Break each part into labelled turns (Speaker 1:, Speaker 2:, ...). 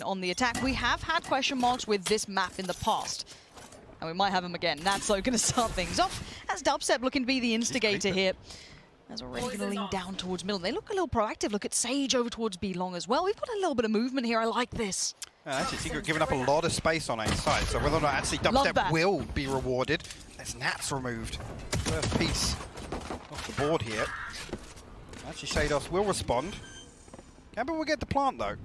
Speaker 1: On the attack. We have had question marks with this map in the past, and we might have them again. That's so going to start things off as DubsteP looking to be the instigator here. As already going to lean down towards middle. They look a little proactive. Look at Sage over towards B long as well. We've got a little bit of movement here. I like this.
Speaker 2: Actually, Secret giving up a lot of space on A side, so whether or not actually DubsteP will be rewarded, as Nat's removed. First piece off the board here. Actually, sheydos will respond. Gambit will get the plant though.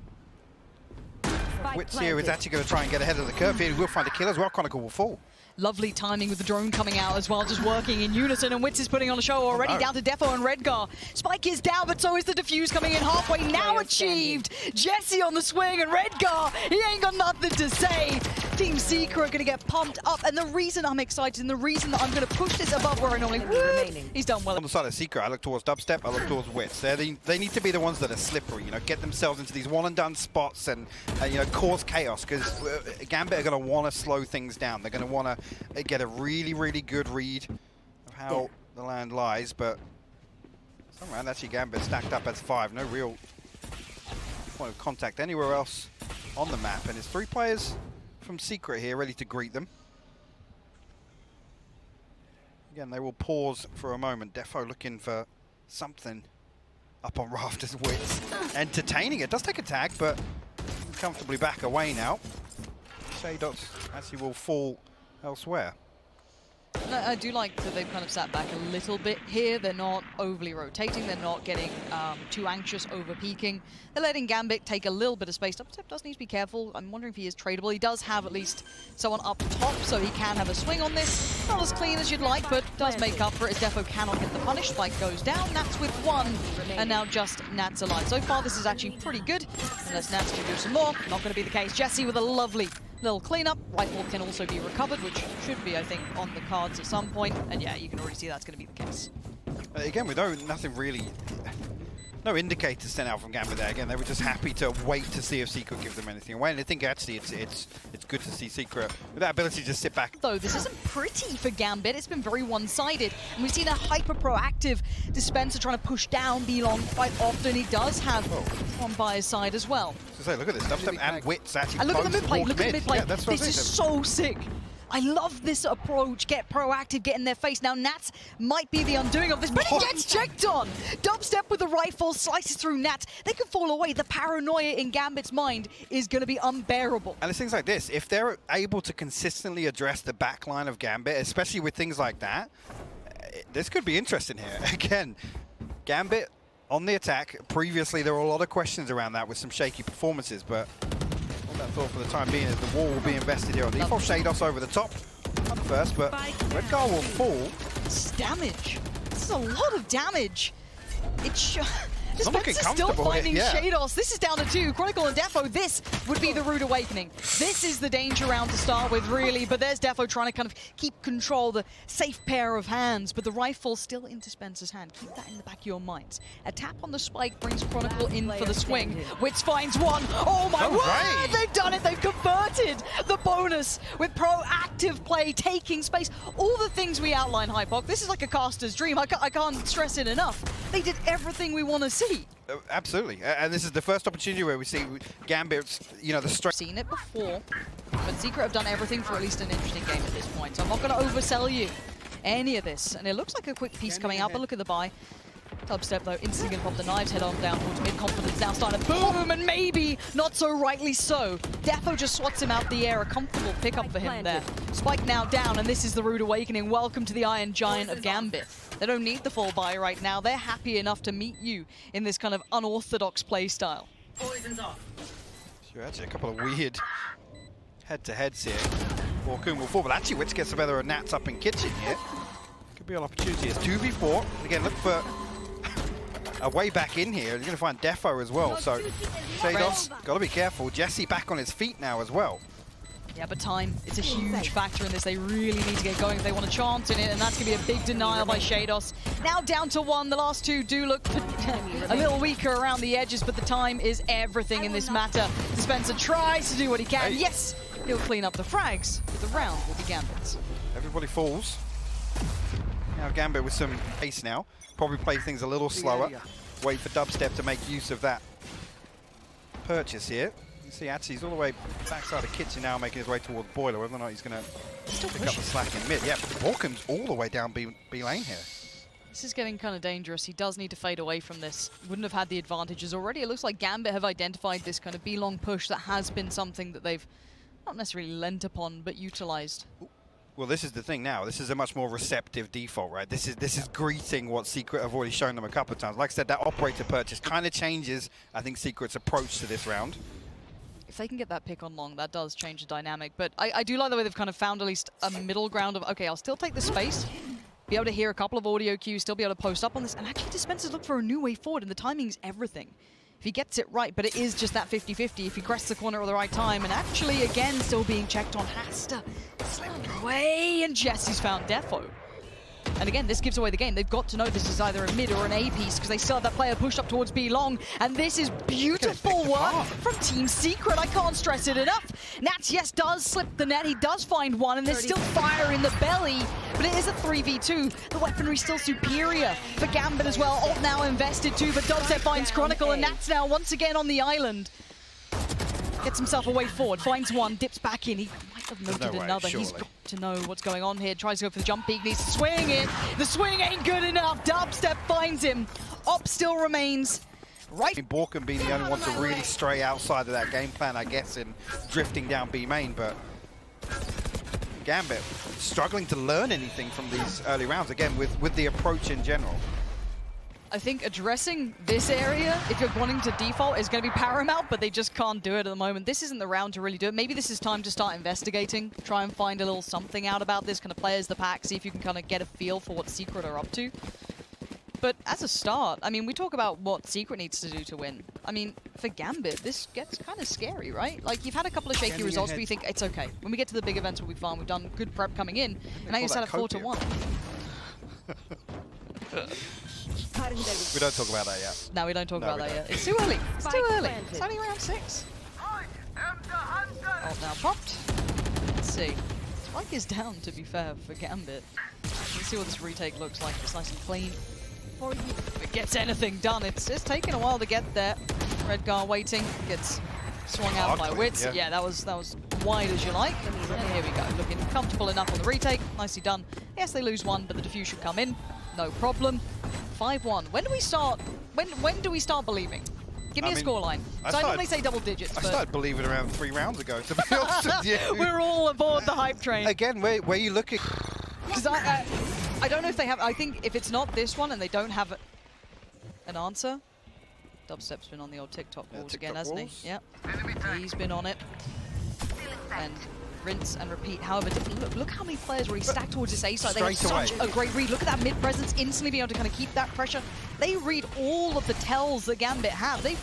Speaker 2: Witz here is actually going to try and get ahead of the curve here. He will find a kill as well. Chronicle will fall.
Speaker 1: Lovely timing with the drone coming out as well, just working in unison, and Witz is putting on a show already. Down to Defo and Redgar. Spike is down, but so is the defuse coming in halfway. Now achieved. Jessie on the swing, and Redgar, he ain't got nothing to say. Team Secret are going to get pumped up, and the reason I'm excited and the reason that I'm going to push this above where I normally would, he's done well.
Speaker 2: On the side of Secret, I look towards DubsteP, I look towards Witz. They need to be the ones that are slippery, you know, get themselves into these one-and-done spots and you know, cause chaos, because Gambit are going to want to slow things down. They're going to want to get a really, really good read of how the land lies, but some round actually Gambit stacked up as 5. No real point of contact anywhere else on the map, and it's 3 players from Secret here ready to greet them. Again, they will pause for a moment. Defo looking for something up on rafters. Witz entertaining it. Does take a tag, but comfortably back away now. sheydos actually will fall elsewhere.
Speaker 1: I do like that they've kind of sat back a little bit here. They're not overly rotating. They're not getting too anxious over peeking. They're letting Gambit take a little bit of space. DubsteP does need to be careful. I'm wondering if he is tradable. He does have at least someone up top, so he can have a swing on this. Not as clean as you'd like, but does make up for it as Defo cannot get the punish. Spike goes down. Nats with 1, and now just Nats alive. So far, this is actually pretty good. Unless Nats can do some more. Not going to be the case. Jessie with a lovely little cleanup. Rifle can also be recovered, which should be, I think, on the cards at some point. And yeah, you can already see that's going to be the case.
Speaker 2: Again, with nothing really, no indicators sent out from Gambit there. Again, they were just happy to wait to see if Secret gives them anything away. And I think actually it's good to see Secret with that ability to sit back.
Speaker 1: Though this isn't pretty for Gambit. It's been very one-sided, and we've seen a hyper-proactive dispenser trying to push down B long quite often. He does have one by his side as well.
Speaker 2: So say, look at this, DubsteP and Witz actually.
Speaker 1: And look at the mid play. Look at the mid play.
Speaker 2: Yeah, that's what
Speaker 1: this is so sick. I love this approach. Get proactive, get in their face. Now Nats might be the undoing of this, but he gets checked on. DubsteP with the rifle slices through Nats. They can fall away. The paranoia in Gambit's mind is going to be unbearable.
Speaker 2: And it's things like this. If they're able to consistently address the back line of Gambit, especially with things like that, this could be interesting here. Again, Gambit on the attack. Previously, there were a lot of questions around that with some shaky performances, but I thought for the time being that the wall will be invested here on the default. sheydos over the top first, but Redgar will fall.
Speaker 1: It's damage. This is a lot of damage. Dispenser's still
Speaker 2: comfortable
Speaker 1: finding
Speaker 2: here, yeah.
Speaker 1: sheydos. This is down to 2. Chronicle and Defo, this would be the rude awakening. This is the danger round to start with, really. But there's Defo trying to kind of keep control, the safe pair of hands. But the rifle still in Dispenser's hand. Keep that in the back of your minds. A tap on the spike brings Chronicle in for the swing. Witz finds 1. Oh my word! They've done it! They've converted the bonus with proactive play, taking space. All the things we outline, Hypok. This is like a caster's dream. I can't stress it enough. They did everything we want to see.
Speaker 2: Absolutely, and this is the first opportunity where we see Gambit's, you know, the strength.
Speaker 1: Seen it before, but Secret have done everything for at least an interesting game at this point. So I'm not going to oversell you any of this. And it looks like a quick piece coming out, but look at the buy. DubsteP though, instantly going to pop the knives head on down towards mid. Confidence now starting to boom, and maybe not so rightly so. Defo just swats him out the air, a comfortable pickup for him there. Spike now down, and this is the rude awakening. Welcome to the Iron Giant of Gambit. They don't need the full buy right now. They're happy enough to meet you in this kind of unorthodox play style.
Speaker 2: Sure, actually a couple of weird head-to-heads here. BORKUM will fall, but actually Witz gets a Nats up in kitchen here. Could be an opportunity. It's 2v4. Again, look for a way back in here. You're going to find Defo as well, so sheydos, got to be careful. Jessie back on his feet now as well.
Speaker 1: Yeah, but time, it's a huge factor in this. They really need to get going if they want to chance in it, and that's going to be a big denial by sheydos. Now down to 1. The last 2 do look a little weaker around the edges, but the time is everything in this matter. Dispenser tries to do what he can. Yes, he'll clean up the frags, but the round will be Gambit's.
Speaker 2: Everybody falls. Now Gambit with some pace now. Probably play things a little slower. Wait for DubsteP to make use of that purchase here. You see, actually, he's all the way backside of kitchen now, making his way towards boiler. Whether or not he's going to pick up the slack in mid. Yeah, BORKUM's all the way down B lane here.
Speaker 1: This is getting kind of dangerous. He does need to fade away from this. Wouldn't have had the advantages already. It looks like Gambit have identified this kind of B-long push that has been something that they've not necessarily lent upon, but utilized.
Speaker 2: Well, this is the thing now. This is a much more receptive default, right? This is greeting what Secret have already shown them a couple of times. Like I said, that operator purchase kind of changes, I think, Secret's approach to this round.
Speaker 1: If they can get that pick on long, that does change the dynamic. But I do like the way they've kind of found at least a middle ground of, okay, I'll still take the space, be able to hear a couple of audio cues, still be able to post up on this, and actually dispensers look for a new way forward, and the timing's everything. If he gets it right, but it is just that 50-50 if he crests the corner at the right time, and actually, again, still being checked on Hasta. Slipped away, and Jessie's found Defo. And again, this gives away the game. They've got to know this is either a mid or an A piece because they still have that player pushed up towards B long. And this is beautiful work from Team Secret. I can't stress it enough. Nats, yes, does slip the net. He does find one, and there's still fire in the belly. But it is a 3v2. The weaponry's still superior for Gambit as well. Ult now invested too, but DubsteP finds Chronicle, and Nats now once again on the island. Gets himself a way forward, finds one, dips back in. He might have noted another. He's got to know what's going on here. Tries to go for the jump peak, needs to swing it. The swing ain't good enough. DubsteP finds him. Op still remains. Right.
Speaker 2: BORKUM being the only one to really stray outside of that game plan, I guess, in drifting down B main, but Gambit struggling to learn anything from these early rounds, again, with the approach in general.
Speaker 1: I think addressing this area, if you're wanting to default, is going to be paramount, but they just can't do it at the moment. This isn't the round to really do it. Maybe this is time to start investigating, try and find a little something out about this, kind of play as the pack, see if you can kind of get a feel for what Secret are up to. But as a start, I mean, we talk about what Secret needs to do to win. I mean, for Gambit, this gets kind of scary, right? Like, you've had a couple of shaky results, but you think it's okay. When we get to the big events, we'll be fine. We've done good prep coming in, and now you set a 4-1.
Speaker 2: We don't talk about that yet.
Speaker 1: No, we don't talk about that yet. It's too early. It's too early. It's only round 6. Ult now popped. Let's see. Spike is down, to be fair, for Gambit. Let's see what this retake looks like. It's nice and clean. If it gets anything done, it's taking a while to get there. Redgar waiting. Gets swung out by Witz. Yeah, that was wide as you like. And here we go. Looking comfortable enough on the retake. Nicely done. Yes, they lose one, but the defuse should come in. No problem. 5-1. When do we start? When do we start believing? Give me a scoreline. So I normally say double digits.
Speaker 2: I started believing around 3 rounds ago, to be honest with you.
Speaker 1: We're all aboard the hype train.
Speaker 2: Again, where you looking?
Speaker 1: Because I don't know if they have. I think if it's not this one and they don't have an answer. DubsteP's been on the old TikTok walls again, hasn't he? Yep. He's been on it. And rinse and repeat. However, look how many players were stacked towards this A side. They have such a great read. Look at that mid presence, instantly being able to kind of keep that pressure. They read all of the tells that Gambit have. They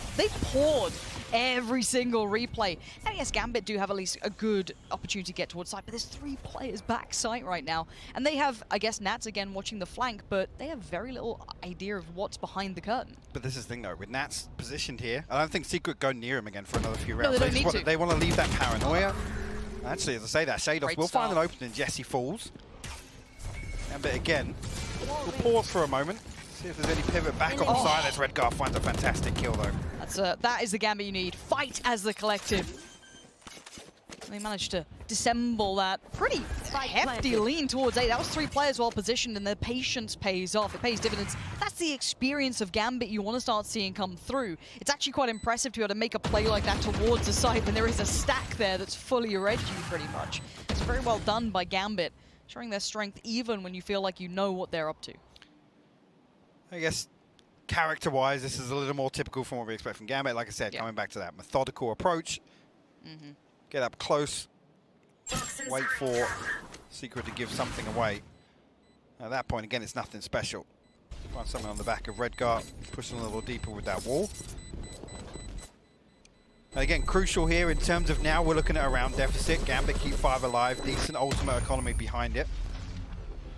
Speaker 1: poured every single replay. And yes, Gambit do have at least a good opportunity to get towards side, but there's 3 players back site right now. And they have, I guess, Nats again watching the flank, but they have very little idea of what's behind the curtain.
Speaker 2: But this is the thing though, with Nats positioned here, I don't think Secret go near him again for another few rounds.
Speaker 1: No, they don't need to.
Speaker 2: They want to leave that paranoia. Actually, as I say that, sheydos will find an opening. Jessie falls. Gambit again. We'll pause for a moment. See if there's any pivot back on side as Redgar finds a fantastic kill though.
Speaker 1: That is the Gambit you need. Fight as the collective. They managed to dissemble that pretty hefty lean towards A. That was 3 players well positioned, and their patience pays off. It pays dividends. That's the experience of Gambit you want to start seeing come through. It's actually quite impressive to be able to make a play like that towards the side when there is a stack there that's fully red you pretty much. It's very well done by Gambit, showing their strength even when you feel like you know what they're up to.
Speaker 2: I guess character-wise, this is a little more typical from what we expect from Gambit. Like I said, coming back to that methodical approach. Get up close, wait for Secret to give something away. At that point, again, it's nothing special. Find someone on the back of Redgar, pushing a little deeper with that wall. And again, crucial here in terms of now we're looking at a round deficit. Gambit keep 5 alive, decent ultimate economy behind it.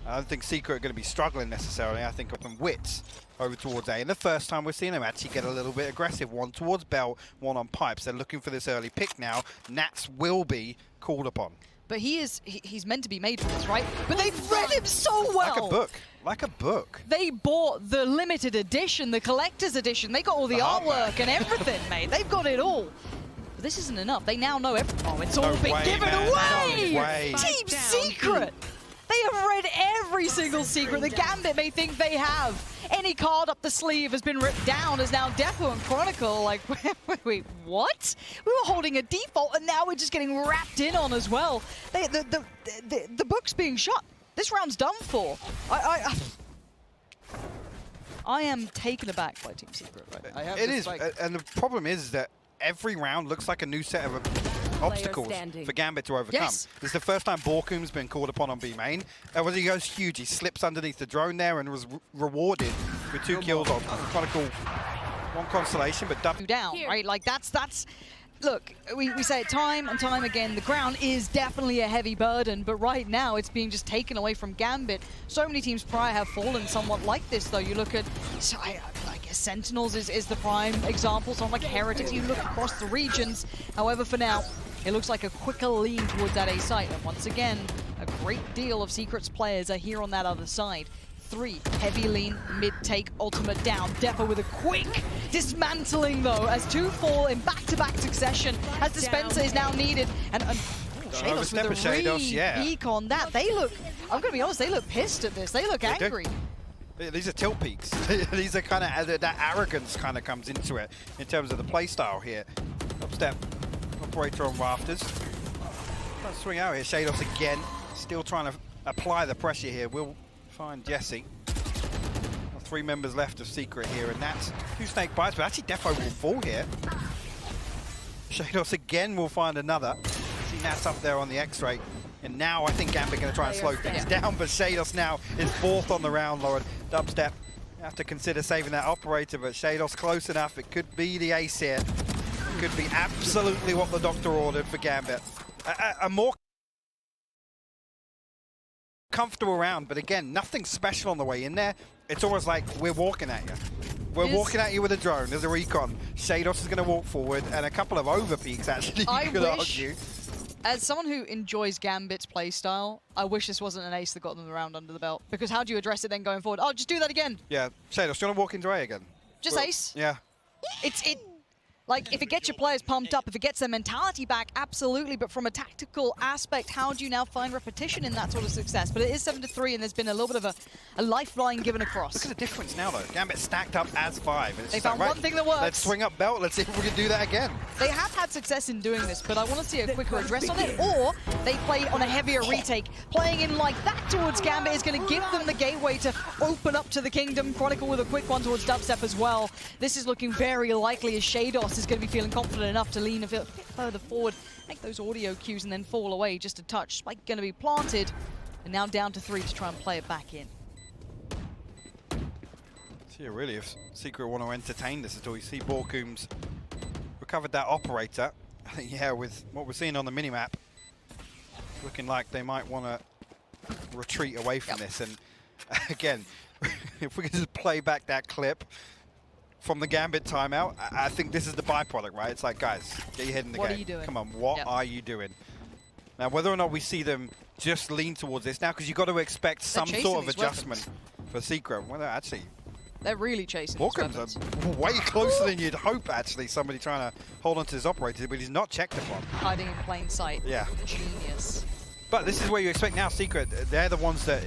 Speaker 2: I don't think Secret are going to be struggling necessarily. I think from Witz over towards A. And the first time we're seeing them actually get a little bit aggressive. One towards Bell, one on pipes. They're looking for this early pick now. Nats will be called upon.
Speaker 1: But he's meant to be made for this, right? But they've read him so well.
Speaker 2: Like a book. Like a book.
Speaker 1: They bought the limited edition, the collector's edition. They got all the artwork and everything, mate. They've got it all. But this isn't enough. They now know oh, it's all
Speaker 2: No
Speaker 1: been
Speaker 2: way,
Speaker 1: given
Speaker 2: man.
Speaker 1: away!
Speaker 2: No way.
Speaker 1: Team Secret! They have read every single secret the Gambit may think they have. Any card up the sleeve has been ripped down as now Defo and Chronicle like, wait, what? We were holding a default and now we're just getting wrapped in on as well. The book's being shut. This round's done for. I am taken aback by Team Secret right now.
Speaker 2: It is, and the problem is that every round looks like a new set of obstacles for Gambit to overcome.
Speaker 1: Yes.
Speaker 2: This is the first time BORKUM's been called upon on B main. He goes huge. He slips underneath the drone there and was rewarded with 2 kills on Chronicle, 1 constellation, but
Speaker 1: down, right? Like that's. Look, we say it time and time again, the ground is definitely a heavy burden, but right now it's being just taken away from Gambit. So many teams prior have fallen somewhat like this, though. You look at, I guess Sentinels is the prime example, something like Heretics. You look across the regions. However, for now, it looks like a quicker lean towards that A site. And once again, a great deal of Secret's players are here on that other side. 3, heavy lean, mid take, ultimate down. Defo with a quick dismantling though, as 2 fall in back-to-back succession, as dispenser is now needed. And sheydos with a re-peek on that. They look, I'm gonna be honest, they look pissed at this. They look angry.
Speaker 2: These are tilt peaks. These are kind of, that arrogance kind of comes into it in terms of the play style here. DubsteP, operator on rafters. Let's swing out here. sheydos again, still trying to apply the pressure here. We'll find Jessie. 3 members left of Secret here, and that's 2 snake bites, but actually Defo will fall here. sheydos again will find another. See Nats up there on the X-ray. And now I think Gambit going to try and slow things down, but sheydos now is 4th on the round, Lauren. DubsteP have to consider saving that operator, but sheydos close enough. It could be the ace here. It could be absolutely what the doctor ordered for Gambit. A more comfortable round, but again, nothing special on the way in there. It's almost like we're walking at you. We're walking at you with a drone. There's a recon. sheydos is going to walk forward, and a couple of overpeaks, actually, you could argue.
Speaker 1: As someone who enjoys Gambit's playstyle, I wish this wasn't an ace that got them the round under the belt. Because how do you address it then going forward? Oh, just do that again.
Speaker 2: Yeah, sheydos, do you want to walk into A again?
Speaker 1: Just ace.
Speaker 2: Yeah.
Speaker 1: Like, if it gets your players pumped up, if it gets their mentality back, absolutely. But from a tactical aspect, how do you now find repetition in that sort of success? But it is 7-3, and there's been a little bit of a lifeline given across.
Speaker 2: Look at the difference now, though. Gambit stacked up as 5. And it's
Speaker 1: they found one thing that works.
Speaker 2: Let's swing up belt. Let's see if we can do that again.
Speaker 1: They have had success in doing this, but I want to see a quicker address on it, or they play on a heavier retake. Playing in like that towards Gambit is going to give them the gateway to open up to the kingdom. Chronicle with a quick one towards DubsteP as well. This is looking very likely as sheydos is going to be feeling confident enough to lean a bit further forward, make those audio cues and then fall away just a touch. Spike going to be planted, and now down to 3 to try and play it back in.
Speaker 2: So yeah, really, if Secret want to entertain this at all, you see BORKUM's recovered that operator. I think, yeah, with what we're seeing on the minimap, looking like they might want to retreat away from this. And again, if we can just play back that clip from the Gambit timeout, I think this is the byproduct, right? It's like, guys, get your head in the game.
Speaker 1: What are you doing?
Speaker 2: Come on, what are you doing? Now, whether or not we see them just lean towards this now, because you've got to expect some sort of adjustment for Secret. Well, actually,
Speaker 1: they're really chasing
Speaker 2: BORKUM's are way closer than you'd hope, actually. Somebody trying to hold on to his operator, but he's not checked upon.
Speaker 1: Hiding in plain sight.
Speaker 2: Yeah.
Speaker 1: Genius.
Speaker 2: But this is where you expect now Secret. They're the ones that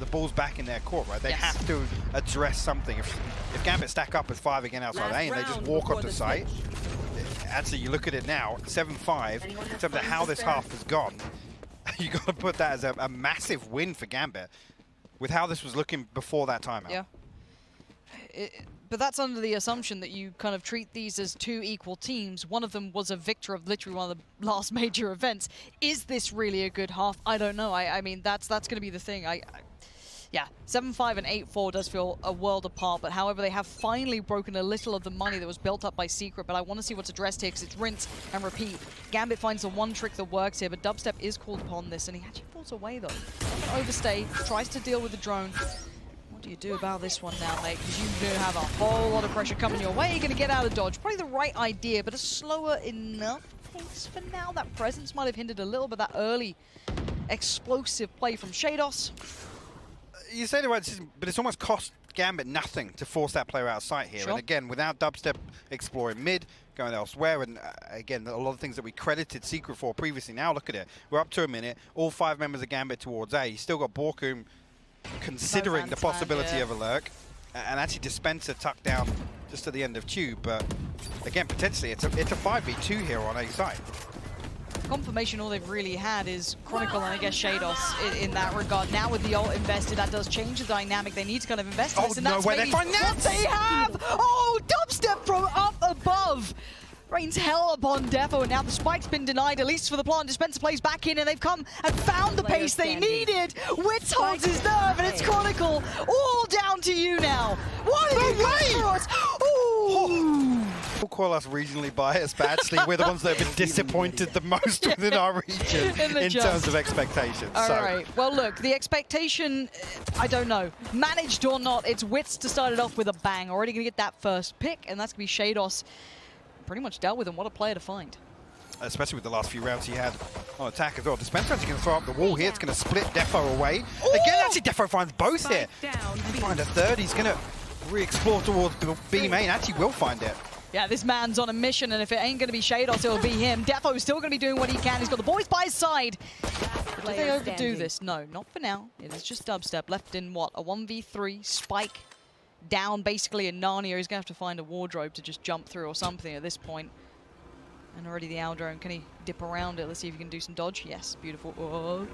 Speaker 2: the ball's back in their court, right? They have to address something. If Gambit stack up with 5 again outside A and they just walk onto site, actually you look at it now, 7-5, in terms of how this half has gone, you got to put that as a massive win for Gambit with how this was looking before that timeout.
Speaker 1: Yeah. But that's under the assumption that you kind of treat these as 2 equal teams. One of them was a victor of literally one of the last major events. Is this really a good half? I don't know. I mean, that's going to be the thing. Yeah, 7-5 and 8-4 does feel a world apart, but however, they have finally broken a little of the money that was built up by Secret, but I want to see what's addressed here because it's rinse and repeat. Gambit finds the one trick that works here, but DubsteP is called upon this, and he actually falls away, though. Doesn't overstay, tries to deal with the drone. What do you do about this one now, mate? Because you do have a whole lot of pressure coming your way. You're going to get out of dodge. Probably the right idea, but a slower enough pace for now. That presence might have hindered a little bit that early explosive play from sheydos.
Speaker 2: You say the right decision, but it's almost cost Gambit nothing to force that player out of sight here.
Speaker 1: Sure.
Speaker 2: And again, without DubsteP exploring mid, going elsewhere, and again, a lot of things that we credited Secret for previously. Now look at it. We're up to a minute. All 5 members of Gambit towards A. He's still got BORKUM considering the possibility of a lurk. And actually dispenser tucked down just at the end of tube. But again, potentially it's a 5v2 here on A side.
Speaker 1: Confirmation all they've really had is Chronicle and I guess sheydos in that regard. Now with the ult invested, that does change the dynamic. They need to kind of invest in this, and
Speaker 2: no,
Speaker 1: that's
Speaker 2: where
Speaker 1: maybe
Speaker 2: they find
Speaker 1: what they have! Oh, DubsteP from up above! Rains hell upon Defo, and now the spike's been denied, at least for the plant. Dispenser plays back in, and they've come and found the pace they needed. Witz holds his nerve, and it's Chronicle. All down to you now. What are you doing for us? Ooh!
Speaker 2: We'll call us regionally biased, but actually we're the ones that have been disappointed the most within our region in terms of expectations.
Speaker 1: All right. Well, look, the expectation, I don't know. Managed or not, it's Witz to start it off with a bang. Already going to get that first pick, and that's going to be sheydos. Pretty much dealt with him. What a player to find.
Speaker 2: Especially with the last few rounds he had on attack as well. Dispenser actually going to throw up the wall here. It's going to split Defo away. Ooh! Again, actually Defo finds both here. Find a third. He's going to re-explore towards B main. Actually will find it.
Speaker 1: Yeah, this man's on a mission, and if it ain't going to be sheydos, it will be him. Defo's still going to be doing what he can. He's got the boys by his side. Did they overdo this? No, not for now. It is just DubsteP left in, what, a 1v3 spike down basically in Narnia. He's going to have to find a wardrobe to just jump through or something at this point. And already the owl drone. Can he dip around it? Let's see if he can do some dodge. Yes, beautiful. Oh.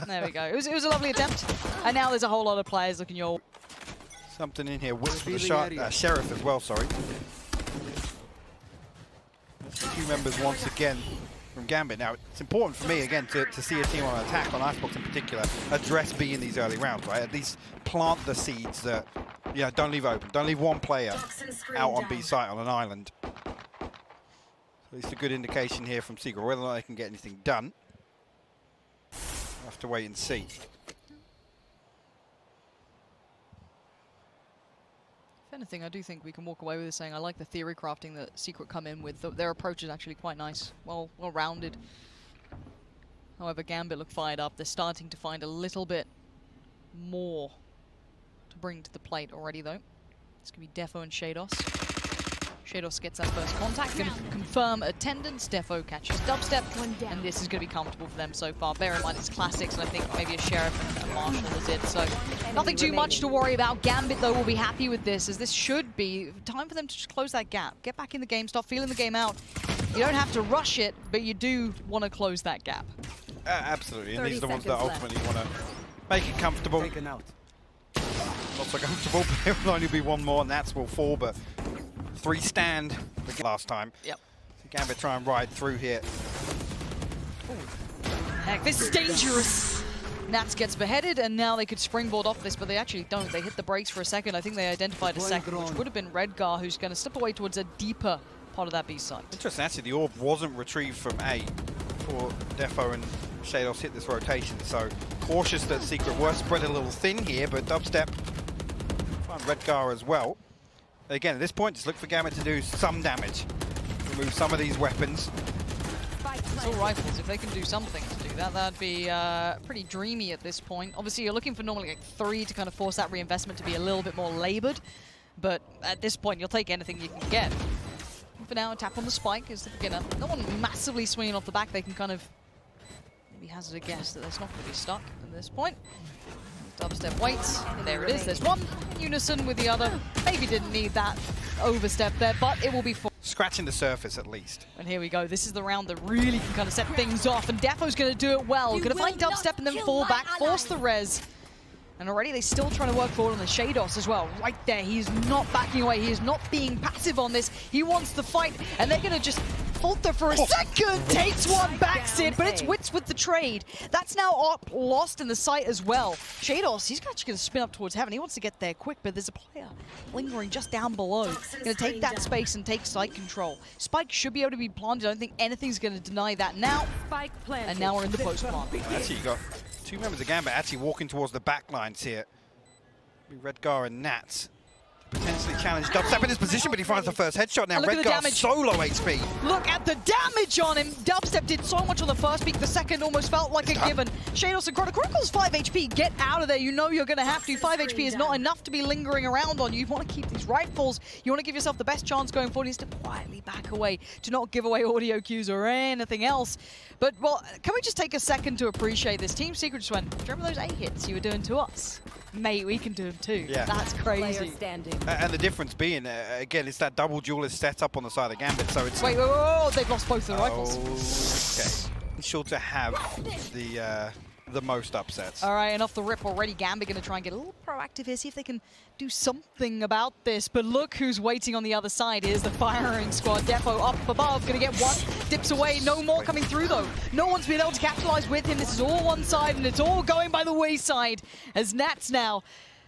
Speaker 1: There we go. It was a lovely attempt. And now there's a whole lot of players looking your...
Speaker 2: Something in here. Witz for the shot. Sheriff as well, sorry. 2 members once again from Gambit. Now, it's important for me, again, to see a team on attack, on Icebox in particular, address B in these early rounds, right? At least plant the seeds that, don't leave open. Don't leave one player out on B site on an island. So at least a good indication here from Secret. Whether or not they can get anything done, we'll have to wait and see.
Speaker 1: If anything, I do think we can walk away with this saying I like the theory crafting that Secret come in with. Their approach is actually quite nice, well-rounded. However, Gambit look fired up. They're starting to find a little bit more to bring to the plate already, though. It's going to be Defo and sheydos. sheydos gets that first contact, going to confirm attendance. Defo catches DubsteP, and this is going to be comfortable for them so far. Bear in mind, it's classics, and I think maybe a sheriff and a marshal is it. So nothing too much to worry about. Gambit, though, will be happy with this, as this should be time for them to just close that gap. Get back in the game, start feeling the game out. You don't have to rush it, but you do want to close that gap.
Speaker 2: Absolutely, and these are the ones that ultimately want to make it comfortable. Not so comfortable, but there will only be one more, and that's will fall, but 3 stand last time.
Speaker 1: Yep.
Speaker 2: So Gambit try and ride through here.
Speaker 1: Ooh. Heck, this is dangerous. Nats gets beheaded, and now they could springboard off this, but they actually don't. They hit the brakes for a second. I think they identified a second, which would have been Redgar, who's going to slip away towards a deeper part of that B site.
Speaker 2: Interesting, actually, the orb wasn't retrieved from A before Defo and sheydos hit this rotation, so cautious that Secret were spread a little thin here, but DubsteP found Redgar as well. Again, at this point, just look for Gambit to do some damage. Remove some of these weapons.
Speaker 1: It's all rifles. If they can do something to do that, that'd be pretty dreamy at this point. Obviously, you're looking for normally like 3 to kind of force that reinvestment to be a little bit more labored. But at this point, you'll take anything you can get. For now, a tap on the spike is the beginner. No one massively swinging off the back. They can kind of maybe hazard a guess that it's not going to be stuck at this point. DubsteP waits. There it is. There's one in unison with the other. Maybe didn't need that overstep there, but it will be for
Speaker 2: scratching the surface at least.
Speaker 1: And here we go. This is the round that really can kind of set things off, and Defo's going to do it well. Going to find DubsteP and then fall back, force the res. And already they're still trying to work forward on the sheydos as well. Right there, he is not backing away. He is not being passive on this. He wants the fight, and they're going to just falter for a second. Takes one, backs it, but it's Witz with the trade. That's now up, lost in the site as well. sheydos, he's actually going to spin up towards heaven. He wants to get there quick, but there's a player lingering just down below. Going to take that space and take site control. Spike should be able to be planted. I don't think anything's going to deny that now. And now we're in the post plant.
Speaker 2: Actually, you got 2 members of Gambit actually walking towards the back lines here. Redgar and Nats. Potentially actually challenge DubsteP in his position, but he finds the first headshot now.
Speaker 1: Look at the
Speaker 2: Redgar
Speaker 1: damage.
Speaker 2: solo HP.
Speaker 1: Look at the damage on him. DubsteP did so much on the first peak. The second almost felt like a given. Sheydos and Chronicle's 5 HP. Get out of there. You know you're going to have to. 5 HP is not enough to be lingering around on you. You want to keep these rifles. You want to give yourself the best chance going forward. He needs to quietly back away to not give away audio cues or anything else. But, well, can we just take a second to appreciate this? Team Secret just went, do you remember those 8 hits you were doing to us? Mate, we can do them too. Yeah. That's crazy.
Speaker 2: And the difference being, again, it's that double duelist setup on the side of Gambit, so it's...
Speaker 1: Wait, they've lost both of the rifles.
Speaker 2: Okay. Sure to have the most upsets.
Speaker 1: All right, and off the rip already, Gambit going to try and get a little proactive here, see if they can do something about this. But look who's waiting on the other side. Here's the firing squad. Defo up above, going to get one, dips away. No more coming through, though. No one's been able to capitalize with him. This is all one side, and it's all going by the wayside. As Nats now,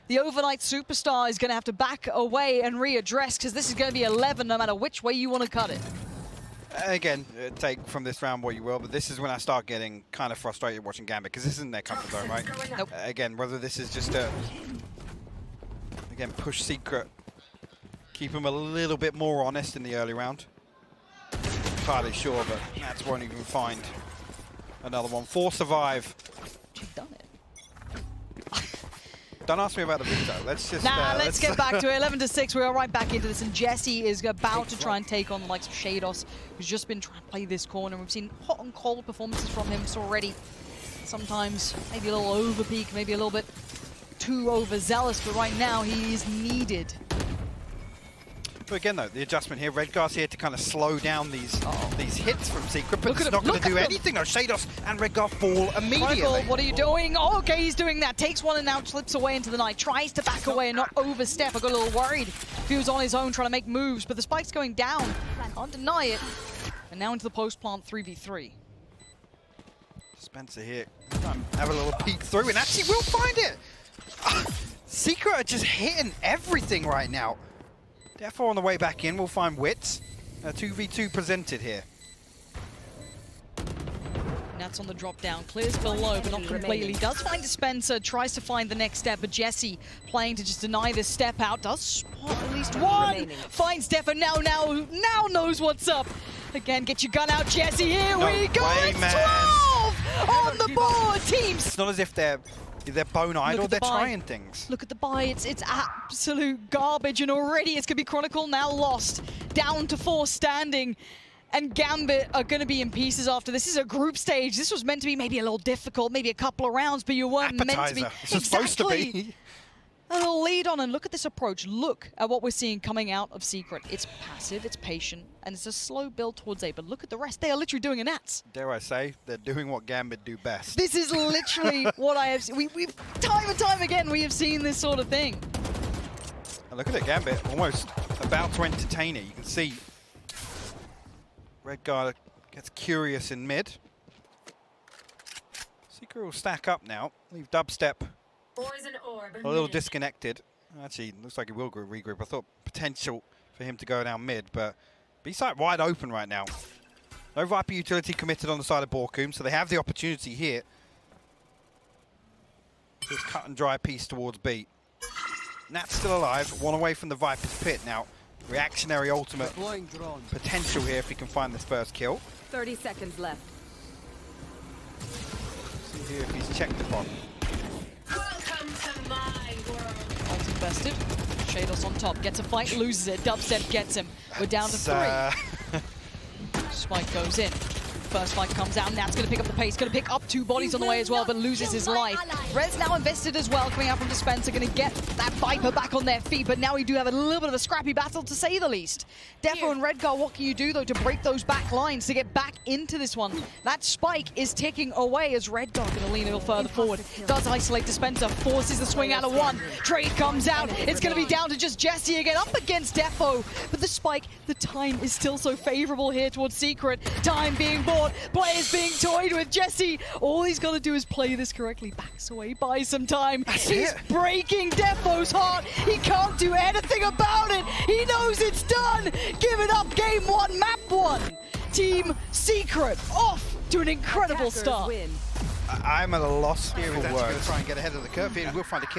Speaker 1: the overnight superstar, is going to have to back away and readdress, because this is going to be 11 no matter which way you want to cut it.
Speaker 2: Again, take from this round what you will, but this is when I start getting kind of frustrated watching Gambit, because this isn't their comfort zone, right?
Speaker 1: Nope.
Speaker 2: Again, whether this is just a, again, push Secret, keep them a little bit more honest in the early round. Entirely sure, but Nats won't even find another one. 4 survive.
Speaker 1: She's done it.
Speaker 2: Don't ask me about the veto. Let's just...
Speaker 1: let's get back to it. 11-6. We are right back into this, and Jessie is about to try and take on the likes of sheydos, who's just been trying to play this corner. We've seen hot and cold performances from him already. Sometimes maybe a little over peak, maybe a little bit too overzealous, but right now he is needed.
Speaker 2: But again, though, the adjustment here, Redgar's here to kind of slow down these hits from Secret, but it's not going to do anything. No, sheydos and Redgar fall immediately.
Speaker 1: Chronicle, what are you doing? Oh, okay, he's doing that. Takes one and now slips away into the night. Tries to back away and not overstep. I got a little worried if he was on his own trying to make moves, but the spike's going down. Can't deny it. And now into the post plant 3v3.
Speaker 2: Dispenser here. Have a little peek through, and actually we'll find it. Secret are just hitting everything right now. Therefore, on the way back in, we'll find Witz. 2v2 presented here.
Speaker 1: Nats on the drop down, clears below, but not completely. Does find dispenser, tries to find the next step, but Jessie playing to just deny this step out. Does spot at least one. Finds Defo now knows what's up. Again, get your gun out, Jessie. Here we go. It's 12 on the board. Teams.
Speaker 2: It's not as if they're bone idle, they're trying things.
Speaker 1: Look at the buy, it's absolute garbage, and already it's going to be Chronicle now lost. Down to 4 standing, and Gambit are going to be in pieces after this. This is a group stage. This was meant to be maybe a little difficult, maybe a couple of rounds, but you weren't meant to be.
Speaker 2: It's supposed to be.
Speaker 1: A little lead on, and look at this approach. Look at what we're seeing coming out of Secret. It's passive, it's patient, and it's a slow build towards A, but look at the rest. They are literally doing a Nats.
Speaker 2: Dare I say, they're doing what Gambit do best.
Speaker 1: This is literally what I have seen. We've time and time again, we have seen this sort of thing.
Speaker 2: And look at it, Gambit, almost about to entertain it. You can see Redgar gets curious in mid. Secret will stack up now, leave DubsteP a little disconnected. Actually, looks like he will regroup. I thought potential for him to go down mid, but B-side wide open right now. No Viper utility committed on the side of BORKUM, so they have the opportunity here. This cut and dry piece towards B. Nat's still alive, one away from the Viper's pit now. Reactionary ultimate potential here if he can find this first kill.
Speaker 3: 30 seconds left.
Speaker 2: See here if he's checked upon.
Speaker 3: Welcome to my world.
Speaker 1: Ult invested. sheydos on top. Gets a fight, loses it. DubsteP gets him. We're down to 3. Spike goes in. First fight comes out. Nat's going to pick up the pace. Going to pick up 2 bodies on the way as well, but loses his life. Red's now invested as well, coming out from dispenser. Going to get that Viper back on their feet, but now we do have a little bit of a scrappy battle, to say the least. Defo and Redgar, what can you do, though, to break those back lines, to get back into this one? That spike is ticking away as Redgar going to lean a little further forward. Does isolate dispenser, forces the swing out of 1. Trade comes out. It's going to be down to just Jessie again, up against Defo. But the spike, the time is still so favorable here towards Secret. Time being bought. Players being toyed with. Jessie, all he's got to do is play this correctly. Backs away, buys some time. He's breaking Defo's heart. He can't do anything about it. He knows it's done. Give it up. Game 1, map 1. Team Secret off to an incredible start.
Speaker 2: I'm at a loss
Speaker 4: Here
Speaker 2: for
Speaker 4: he's actually going
Speaker 2: words.
Speaker 4: to try and get ahead of the curve here. We'll find a kill.